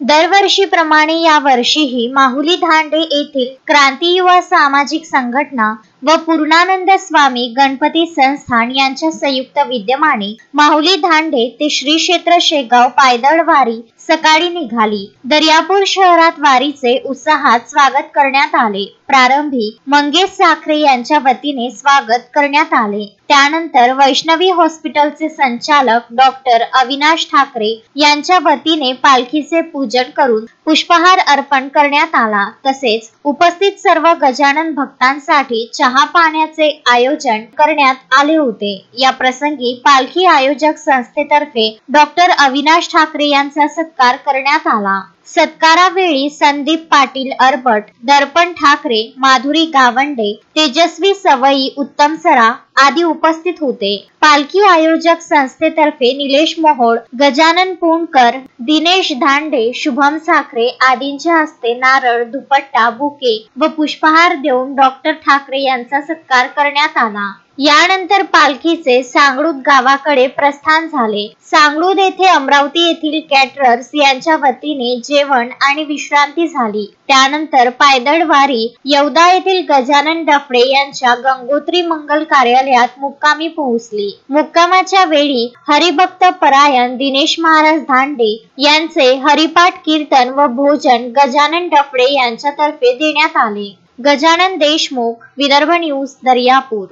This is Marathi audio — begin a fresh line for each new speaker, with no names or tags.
दरवर्षीप्रमाणे यावर्षीही माहुली धांडे येथील क्रांती युवा सामाजिक संघटना व पूर्णानंद स्वामी गणपती संस्थान यांच्या संयुक्त विद्यमाने माहुली धांडे ते श्री क्षेत्र शेगाव पायदळ वारी सकाळी निघाली। दर्यापूर शहरात वारीचे उत्साहात स्वागत करण्यात आले। प्रारंभी मंगेश साखरे यांच्या वतीने स्वागत करण्यात आले। त्यानंतर वैष्णवी हॉस्पिटलचे संचालक डॉक्टर अविनाश ठाकरे यांच्या वतीने पालखीचे पूजन करून पुष्पहार अर्पण करण्यात आला। तसेच उपस्थित सर्व गजानन भक्तांसाठी चहा पाण्याचे आयोजन करण्यात आले होते। या प्रसंगी पालखी आयोजक संस्थेतर्फे डॉक्टर अविनाश ठाकरे यांचा सत्कार करण्यात आला। सत्कारावेळी संदीप पाटील अरबट, दर्पण ठाकरे, माधुरी गावंडे, तेजस्वी सवई, उत्तम सरा आदी उपस्थित होते। पालखी आयोजक संस्थेतर्फे निलेश मोहोळ, गजानन पुणकर, दिनेश धांडे, शुभम साखरे आदींच्या हस्ते नारळ, दुपट्टा, बुके व पुष्पहार देऊन डॉक्टर ठाकरे यांचा सत्कार करण्यात आला। यानंतर पालखीचे सांगळूद गावाकडे प्रस्थान झाले। सांगळूद येथे अमरावती येथील कॅटरर्स यांच्या वतीने जेवण आणि विश्रांती झाली। त्यानंतर पायदळ वारी येवदा येथील गजानन डफडे यांच्या गंगोत्री मंगल कार्यालयात मुक्कामी पोहोचली। मुक्कामाच्या वेळी हरिभक्त परायण दिनेश महाराज धांडे यांचे हरिपाठ कीर्तन व भोजन गजानन डफडे यांच्यातर्फे देण्यात आले। गजानन देशमुख, विदर्भ न्यूज, दर्यापूर।